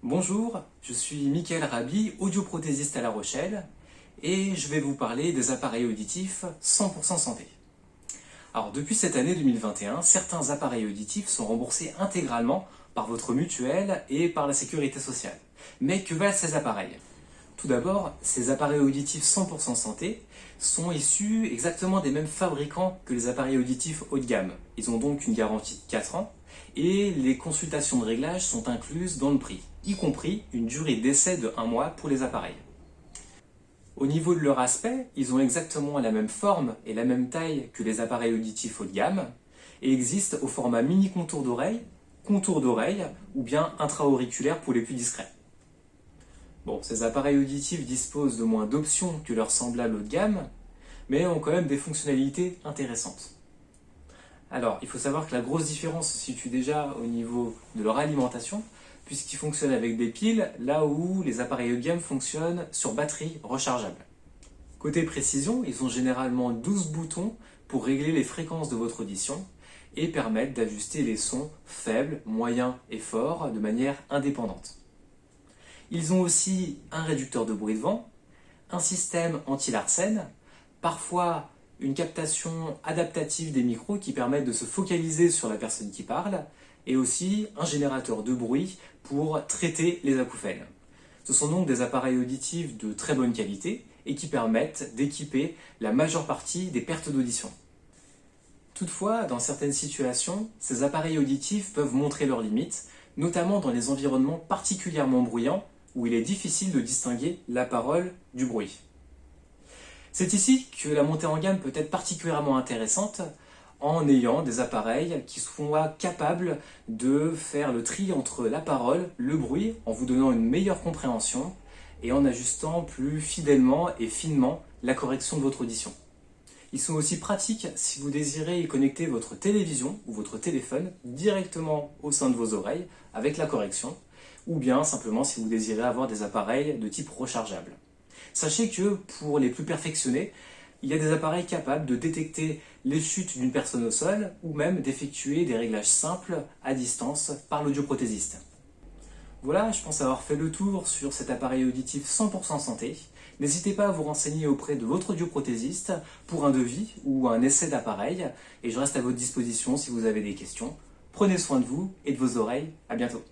Bonjour, je suis Mickaël Rabi, audioprothésiste à La Rochelle, et je vais vous parler des appareils auditifs 100% santé. Alors depuis cette année 2021, certains appareils auditifs sont remboursés intégralement par votre mutuelle et par la sécurité sociale. Mais que valent ces appareils? Tout d'abord, ces appareils auditifs 100% santé sont issus exactement des mêmes fabricants que les appareils auditifs haut de gamme. Ils ont donc une garantie de 4 ans et les consultations de réglage sont incluses dans le prix, y compris une durée d'essai de 1 mois pour les appareils. Au niveau de leur aspect, ils ont exactement la même forme et la même taille que les appareils auditifs haut de gamme et existent au format mini contour d'oreille ou bien intra-auriculaire pour les plus discrets. Bon, ces appareils auditifs disposent de moins d'options que leurs semblables haut de gamme, mais ont quand même des fonctionnalités intéressantes. Alors, il faut savoir que la grosse différence se situe déjà au niveau de leur alimentation, puisqu'ils fonctionnent avec des piles, là où les appareils haut de gamme fonctionnent sur batterie rechargeable. Côté précision, ils ont généralement 12 boutons pour régler les fréquences de votre audition et permettent d'ajuster les sons faibles, moyens et forts de manière indépendante. Ils ont aussi un réducteur de bruit de vent, un système anti-larcène, parfois une captation adaptative des micros qui permettent de se focaliser sur la personne qui parle, et aussi un générateur de bruit pour traiter les acouphènes. Ce sont donc des appareils auditifs de très bonne qualité et qui permettent d'équiper la majeure partie des pertes d'audition. Toutefois, dans certaines situations, ces appareils auditifs peuvent montrer leurs limites, notamment dans les environnements particulièrement bruyants où il est difficile de distinguer la parole du bruit. C'est ici que la montée en gamme peut être particulièrement intéressante en ayant des appareils qui soient capables de faire le tri entre la parole, le bruit, en vous donnant une meilleure compréhension et en ajustant plus fidèlement et finement la correction de votre audition. Ils sont aussi pratiques si vous désirez y connecter votre télévision ou votre téléphone directement au sein de vos oreilles avec la correction, ou bien simplement si vous désirez avoir des appareils de type rechargeable. Sachez que pour les plus perfectionnés, il y a des appareils capables de détecter les chutes d'une personne au sol ou même d'effectuer des réglages simples à distance par l'audioprothésiste. Voilà, je pense avoir fait le tour sur cet appareil auditif 100% santé. N'hésitez pas à vous renseigner auprès de votre audioprothésiste pour un devis ou un essai d'appareil et je reste à votre disposition si vous avez des questions. Prenez soin de vous et de vos oreilles. À bientôt.